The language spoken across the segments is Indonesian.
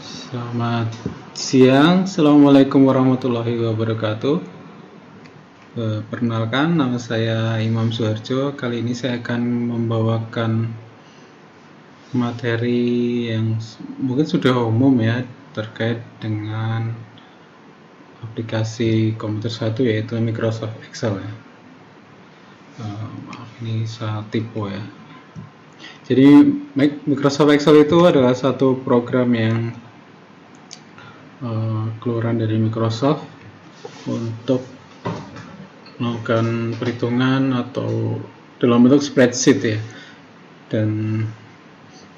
Selamat siang, Assalamualaikum warahmatullahi wabarakatuh. Perkenalkan, nama saya Imam Suharjo. Kali ini saya akan membawakan materi yang mungkin sudah umum ya, terkait dengan aplikasi komputer satu, yaitu Microsoft Excel ya. Maaf, ini salah tipe ya. Jadi Microsoft Excel itu adalah satu program yang keluaran dari Microsoft untuk melakukan perhitungan atau dalam bentuk spreadsheet ya. Dan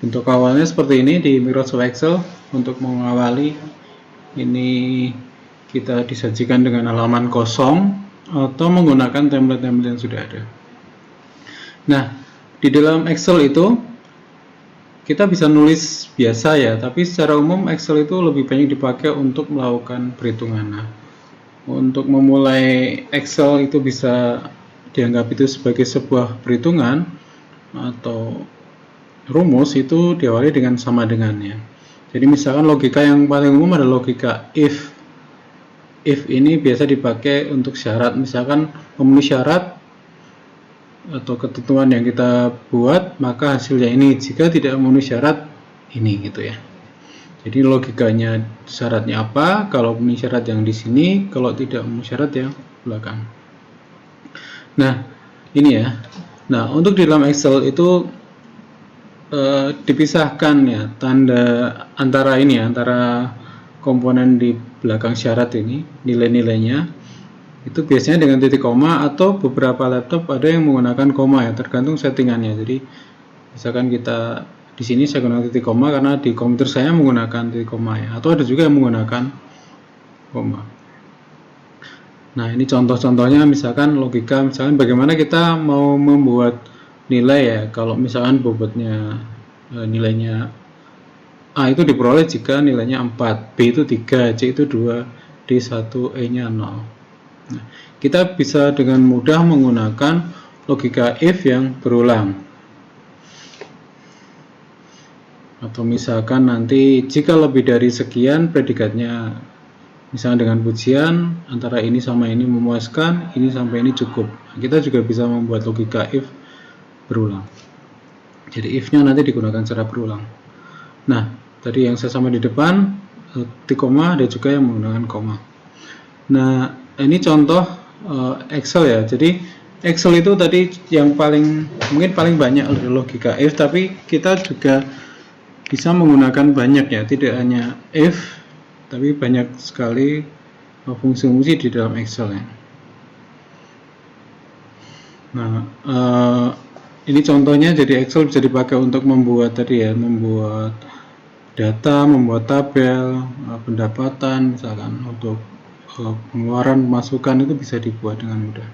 bentuk awalnya seperti ini di Microsoft Excel. Untuk mengawali ini kita disajikan dengan halaman kosong atau menggunakan template-template yang sudah ada. Nah, di dalam Excel itu kita bisa nulis biasa ya, tapi secara umum Excel itu lebih banyak dipakai untuk melakukan perhitungan. Nah, untuk memulai Excel itu bisa dianggap itu sebagai sebuah perhitungan atau rumus, itu diawali dengan sama dengannya. Jadi misalkan logika yang paling umum adalah logika if. If ini biasa dipakai untuk syarat, misalkan memenuhi syarat atau ketentuan yang kita buat, maka hasilnya ini. Jika tidak memenuhi syarat, ini gitu ya. Jadi logikanya syaratnya apa? Kalau memenuhi syarat yang di sini, kalau tidak memenuhi syarat yang belakang. Nah, ini ya. Nah, untuk di dalam Excel itu dipisahkan ya tanda antara ini ya, antara komponen di belakang syarat ini, nilai-nilainya itu biasanya dengan titik koma, atau beberapa laptop ada yang menggunakan koma ya, tergantung settingannya. Jadi misalkan kita di sini saya gunakan titik koma karena di komputer saya menggunakan titik koma ya, atau ada juga yang menggunakan koma. Nah, ini contoh-contohnya, misalkan logika, misalkan bagaimana kita mau membuat nilai ya. Kalau misalkan bobotnya nilainya A itu diperoleh jika nilainya 4, B itu 3, C itu 2, D 1, E nya 0. Nah, kita bisa dengan mudah menggunakan logika if yang berulang. Atau misalkan nanti jika lebih dari sekian predikatnya, misalnya dengan pujian antara ini sama ini memuaskan, ini sampai ini cukup. Kita juga bisa membuat logika if berulang. Jadi if-nya nanti digunakan secara berulang. Nah, tadi yang saya sama di depan, titik koma, ada juga yang menggunakan koma. Nah, ini contoh Excel ya. Jadi Excel itu tadi yang mungkin paling banyak logika if, tapi kita juga bisa menggunakan banyak ya, tidak hanya if, tapi banyak sekali fungsi-fungsi di dalam Excel ya. Nah, ini contohnya. Jadi Excel bisa dipakai untuk membuat tadi ya, membuat data, membuat tabel, pendapatan, misalkan untuk pengeluaran, masukan, itu bisa dibuat dengan mudah.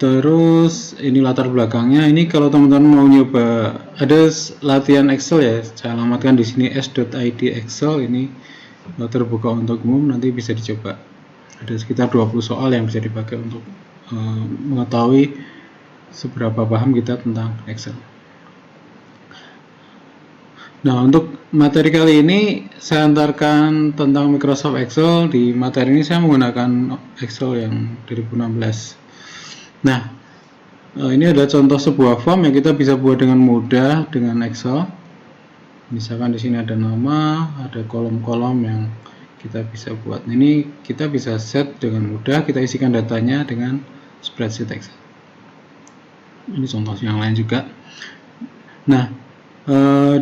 Terus ini latar belakangnya. Ini kalau teman-teman mau nyoba, ada latihan Excel ya, saya alamatkan di sini s.id Excel. Ini terbuka untuk umum, nanti bisa dicoba. Ada sekitar 20 soal yang bisa dipakai untuk mengetahui seberapa paham kita tentang Excel. Nah, untuk materi kali ini saya antarkan tentang Microsoft Excel. Di materi ini saya menggunakan Excel yang 2016. Nah, ini adalah contoh sebuah form yang kita bisa buat dengan mudah dengan Excel. Misalkan di sini ada nama, ada kolom-kolom yang kita bisa buat. Ini kita bisa set dengan mudah, kita isikan datanya dengan spreadsheet Excel. Ini contoh yang lain juga. Nah,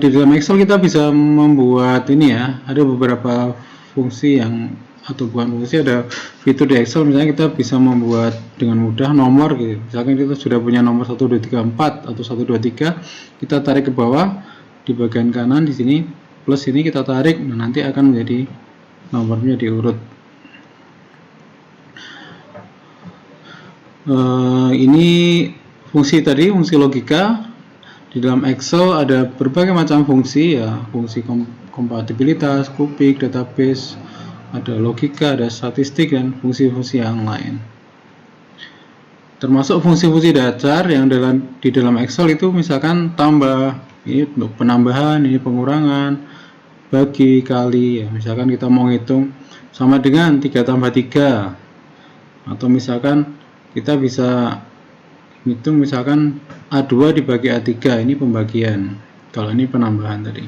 di dalam Excel kita bisa membuat ini ya, ada beberapa fungsi yang, atau bukan fungsi, ada fitur di Excel. Misalnya kita bisa membuat dengan mudah nomor gitu. Misalkan kita sudah punya nomor 1, 2, 3, 4 atau 1, 2, 3, kita tarik ke bawah di bagian kanan di sini, plus ini kita tarik, nah nanti akan menjadi nomornya diurut. Ini fungsi tadi, fungsi logika. Di dalam Excel ada berbagai macam fungsi ya, fungsi kompatibilitas, kubik, database, ada logika, ada statistik, dan fungsi-fungsi yang lain. Termasuk fungsi-fungsi dasar yang di dalam Excel itu, misalkan tambah Ini untuk penambahan, ini pengurangan, bagi, kali ya. Misalkan kita mau hitung sama dengan 3 tambah 3, atau misalkan kita bisa hitung misalkan A2 dibagi A3, ini pembagian, kalau ini penambahan tadi.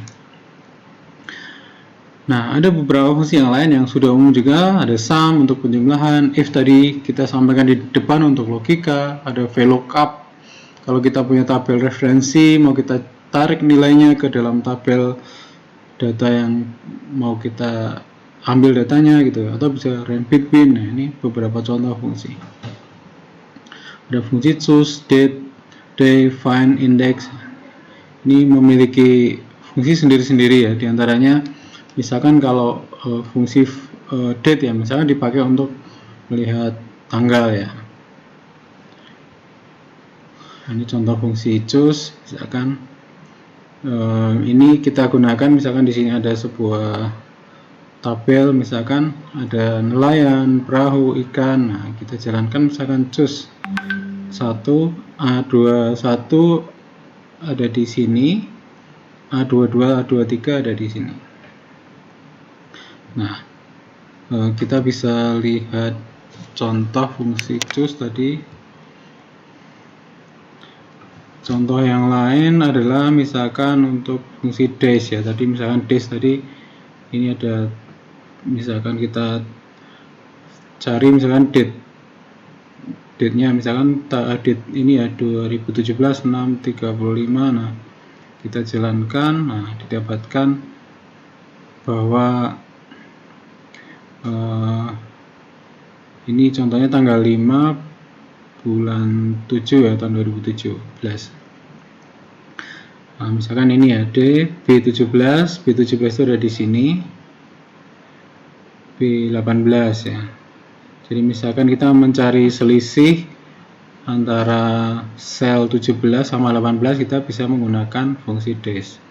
Nah, ada beberapa fungsi yang lain yang sudah umum juga. Ada sum untuk penjumlahan, if tadi kita sampaikan di depan untuk logika, ada VLOOKUP kalau kita punya tabel referensi, mau kita tarik nilainya ke dalam tabel data yang mau kita ambil datanya gitu, atau bisa range between. Nah, ini beberapa contoh fungsi. Ada fungsi choose, date, day, find, index. Ini memiliki fungsi sendiri-sendiri ya. Diantaranya misalkan kalau fungsi date ya, misalkan dipakai untuk melihat tanggal ya. Ini contoh fungsi choose, misalkan ini kita gunakan misalkan di sini ada sebuah tabel, misalkan ada nelayan, perahu, ikan. Nah, kita jalankan misalkan choose 1, A21 ada di sini, A22, A23 ada di sini. Nah, kita bisa lihat contoh fungsi choose tadi. Contoh yang lain adalah misalkan untuk fungsi dash ya. Tadi misalkan dash tadi ini ada, misalkan kita cari misalkan date-nya misalkan date ini ya 2017 6/35. Nah, kita jalankan, nah didapatkan bahwa ini contohnya tanggal 5 bulan 7 ya, tahun 2017. Nah, misalkan ini ya B17 itu ada di sini, B18 ya. Jadi misalkan kita mencari selisih antara sel 17 sama 18, kita bisa menggunakan fungsi dash.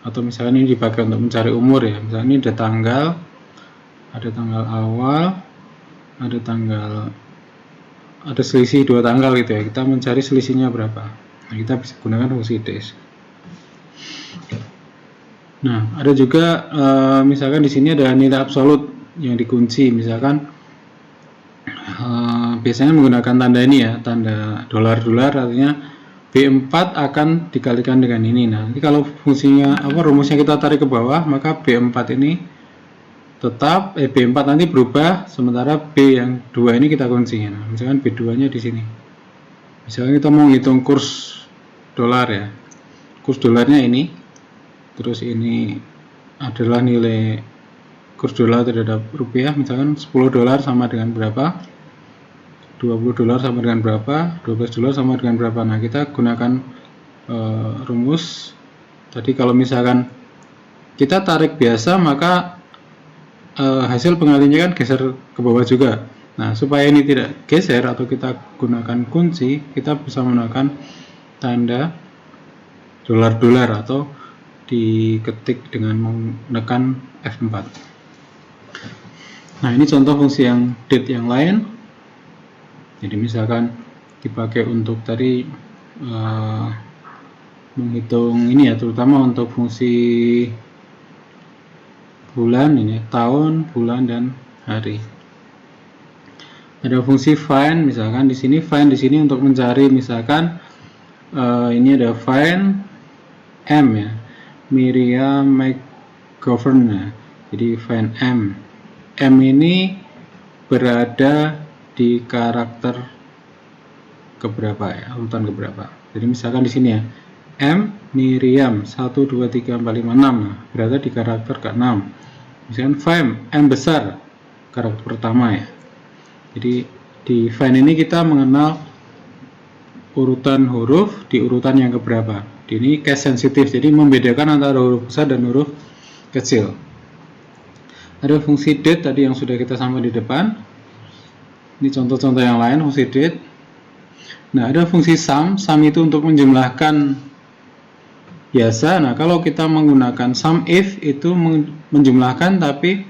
Atau misalkan ini dipakai untuk mencari umur ya. Misalkan ini ada tanggal awal, ada selisih 2 tanggal gitu ya, kita mencari selisihnya berapa. Nah, kita bisa gunakan fungsi dash. Nah, ada juga misalkan di sini ada nilai absolut yang dikunci, misalkan biasanya menggunakan tanda ini ya, tanda dolar, artinya B4 akan dikalikan dengan ini. Nah, nanti kalau fungsinya rumusnya kita tarik ke bawah, maka B4 ini tetap B4 nanti berubah, sementara B yang 2 ini kita kunci. Nah, misalkan B2 nya di sini. Misalkan kita mau hitung kurs dolar ya. Kurs dolarnya ini. Terus ini adalah nilai kurs dolar terhadap rupiah, misalkan 10 dolar sama dengan berapa? 20 dolar sama dengan berapa? 12 dolar sama dengan berapa? Nah, kita gunakan rumus. Tadi kalau misalkan kita tarik biasa, maka hasil pengalinya kan geser ke bawah juga. Nah, supaya ini tidak geser atau kita gunakan kunci, kita bisa menggunakan tanda dolar atau diketik dengan menekan F4. Nah, ini contoh fungsi yang date yang lain. Jadi misalkan dipakai untuk tadi menghitung ini ya, terutama untuk fungsi bulan ini, tahun, bulan, dan hari. Ada fungsi find, misalkan di sini find di sini untuk mencari, misalkan ini ada find M ya, Miriam McGovern. Nah, jadi find M. M ini berada di karakter keberapa ya, urutan keberapa. Jadi misalkan di sini ya, M Miriam 1 2 3 4 5 6. Nah, berada di karakter ke-6. Misalkan find M besar, karakter pertama ya. Jadi di find ini kita mengenal urutan huruf di urutan yang keberapa. Ini case sensitif, jadi membedakan antara huruf besar dan huruf kecil. Ada fungsi date tadi yang sudah kita sampaikan di depan. Ini contoh-contoh yang lain fungsi date. Nah, ada fungsi sum. Sum itu untuk menjumlahkan biasa. Nah, kalau kita menggunakan sum if itu menjumlahkan tapi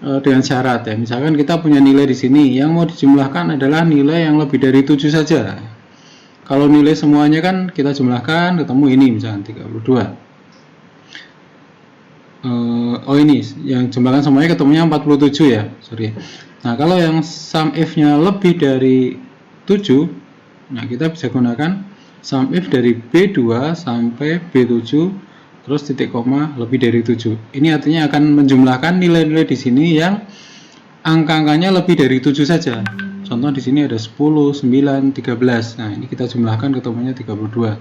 dengan syarat ya. Misalkan kita punya nilai di sini, yang mau dijumlahkan adalah nilai yang lebih dari 7 saja. kalau nilai semuanya kan kita jumlahkan ketemu ini misalkan 32. Oh ini yang jumlahkan semuanya ketemunya 47 ya, sorry. Nah kalau yang sum if-nya lebih dari 7, nah kita bisa gunakan sum if dari B2 sampai B7 terus titik koma lebih dari 7. Ini artinya akan menjumlahkan nilai-nilai di sini yang angka-angkanya lebih dari 7 saja. Contoh di sini ada 10, 9, 13. Nah ini kita jumlahkan ketemunya 32.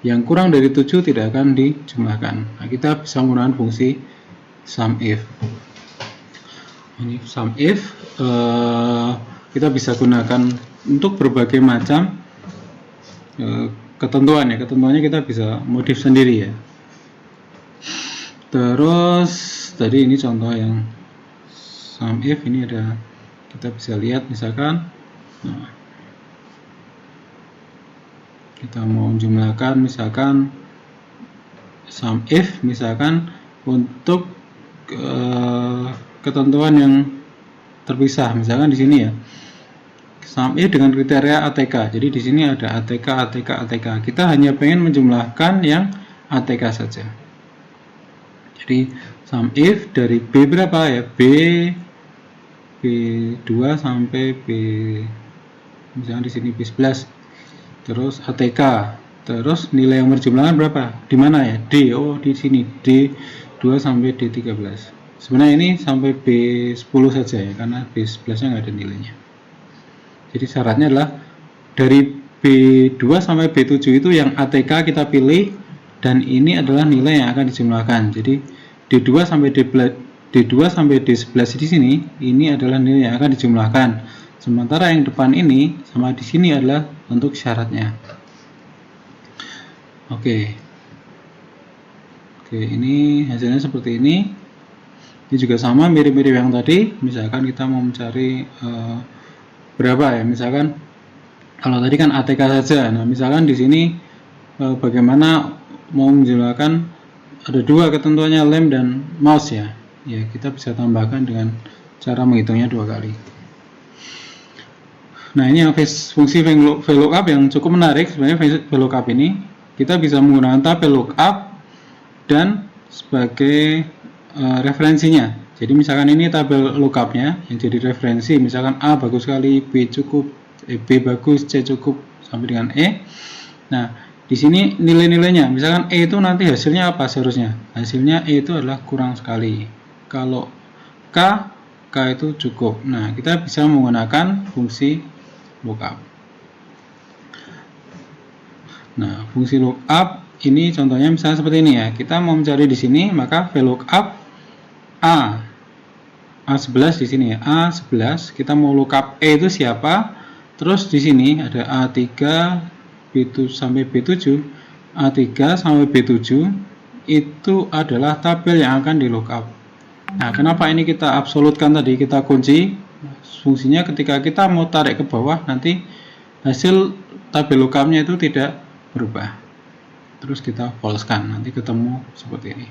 Yang kurang dari 7 tidak akan dijumlahkan. Nah, kita bisa menggunakan fungsi sum if. Ini sum if kita bisa gunakan untuk berbagai macam ketentuan ya. Ketentuannya kita bisa modif sendiri ya. Terus tadi ini contoh yang sum if, ini ada, kita bisa lihat misalkan, nah, kita mau jumlahkan misalkan sum if misalkan untuk ketentuan yang terpisah, misalkan di sini ya sum if dengan kriteria ATK. Jadi di sini ada ATK, ATK, ATK. Kita hanya pengen menjumlahkan yang ATK saja. Jadi sum if dari B berapa ya? B2 sampai B, misalkan di sini B11. Terus ATK, terus nilai yang berjumlahan berapa? Di mana ya? D. Oh, di sini D2 sampai D13. Sebenarnya ini sampai B10 saja ya, karena B11-nya nggak ada nilainya. Jadi syaratnya adalah dari B2 sampai B7 itu yang ATK kita pilih, dan ini adalah nilai yang akan dijumlahkan. Jadi D2 sampai D11 di sini, ini adalah nilai yang akan dijumlahkan. Sementara yang depan ini sama di sini adalah untuk syaratnya. Oke, ini hasilnya seperti ini. Ini juga sama, mirip-mirip yang tadi. Misalkan kita mau mencari berapa ya? Misalkan kalau tadi kan ATK saja. Nah, misalkan di sini bagaimana mau menjumlahkan, ada dua ketentuannya, lem dan mouse ya. Ya, kita bisa tambahkan dengan cara menghitungnya 2 kali. Nah, ini yang fungsi VLOOKUP yang cukup menarik. Sebenarnya VLOOKUP ini kita bisa menggunakan tabel lookup dan sebagai referensinya. Jadi misalkan ini tabel lookupnya yang jadi referensi, misalkan A bagus sekali, B cukup, B bagus, C cukup sampai dengan E. Nah, di sini nilai-nilainya, misalkan E itu nanti hasilnya apa seharusnya? Hasilnya E itu adalah kurang sekali. Kalau K itu cukup. Nah, kita bisa menggunakan fungsi lookup. Nah, fungsi lookup ini contohnya misalnya seperti ini ya. Kita mau mencari di sini, maka VLOOKUP A11 di sini ya. A11, kita mau lookup E itu siapa? Terus di sini ada A3 B7 sampai B7. A3 sampai B7 itu adalah tabel yang akan di lookup. Nah, kenapa ini kita absolutkan tadi, kita kunci? Fungsinya ketika kita mau tarik ke bawah, nanti hasil tabel lookupnya itu tidak berubah. Terus kita false-kan, nanti ketemu seperti ini.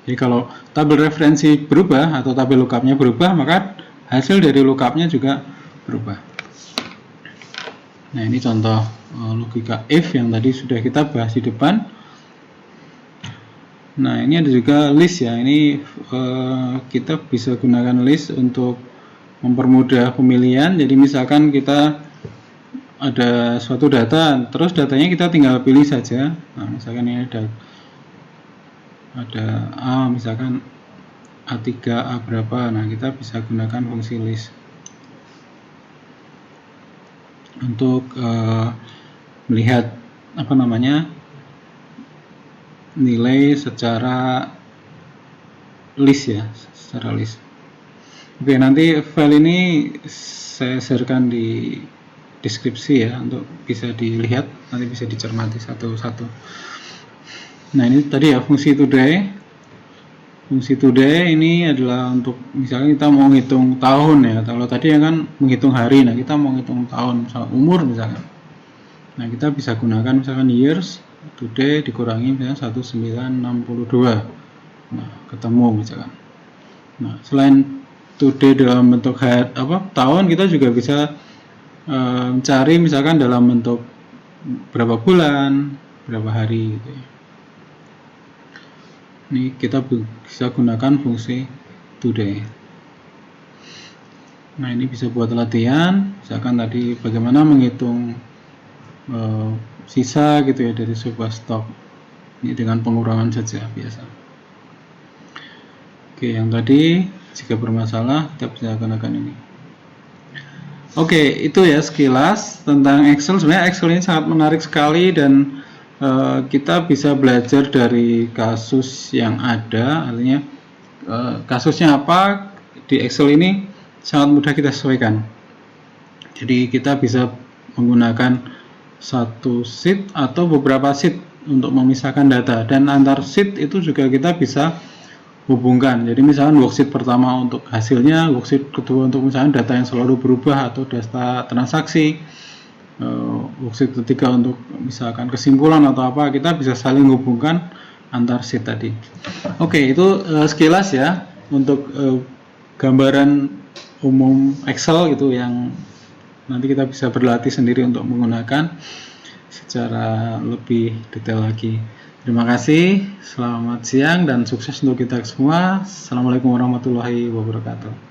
Jadi kalau tabel referensi berubah atau tabel lookupnya berubah, maka hasil dari lookupnya juga berubah. Nah, ini contoh logika if yang tadi sudah kita bahas di depan. Nah, ini ada juga list ya. Ini kita bisa gunakan list untuk mempermudah pemilihan. Jadi misalkan kita ada suatu data, terus datanya kita tinggal pilih saja. Nah, misalkan ini ada A, misalkan A3, A berapa. Nah, kita bisa gunakan fungsi list untuk melihat nilai secara list ya, secara list. Oke, nanti file ini saya sharekan di deskripsi ya, untuk bisa dilihat, nanti bisa dicermati satu-satu. Nah, ini tadi ya fungsi today. Fungsi today ini adalah untuk misalnya kita mau menghitung tahun ya. Kalau tadi ya kan menghitung hari, nah kita mau menghitung tahun, misalnya umur misalkan. Nah, kita bisa gunakan misalkan years, today dikurangi misalnya 1962. Nah, ketemu misalkan. Nah, selain today dalam bentuk tahun, kita juga bisa mencari misalkan dalam bentuk berapa bulan, berapa hari gitu ya. Ini kita bisa gunakan fungsi today. Nah, ini bisa buat latihan, misalkan tadi bagaimana menghitung sisa gitu ya dari sebuah stok. Ini dengan pengurangan saja biasa. Oke, yang tadi jika bermasalah kita bisa gunakan ini. Oke, itu ya sekilas tentang Excel. Sebenarnya Excel ini sangat menarik sekali dan kita bisa belajar dari kasus yang ada. Artinya kasusnya apa di Excel ini sangat mudah kita sesuaikan. Jadi kita bisa menggunakan satu sheet atau beberapa sheet untuk memisahkan data, dan antar sheet itu juga kita bisa hubungkan. Jadi misalkan worksheet pertama untuk hasilnya, worksheet kedua untuk misalkan data yang selalu berubah atau data transaksi, worksheet ketiga untuk misalkan kesimpulan atau apa, kita bisa saling hubungkan antar sheet tadi. Oke, itu sekilas ya untuk gambaran umum Excel gitu yang nanti kita bisa berlatih sendiri untuk menggunakan secara lebih detail lagi. Terima kasih, selamat siang dan sukses untuk kita semua. Assalamualaikum warahmatullahi wabarakatuh.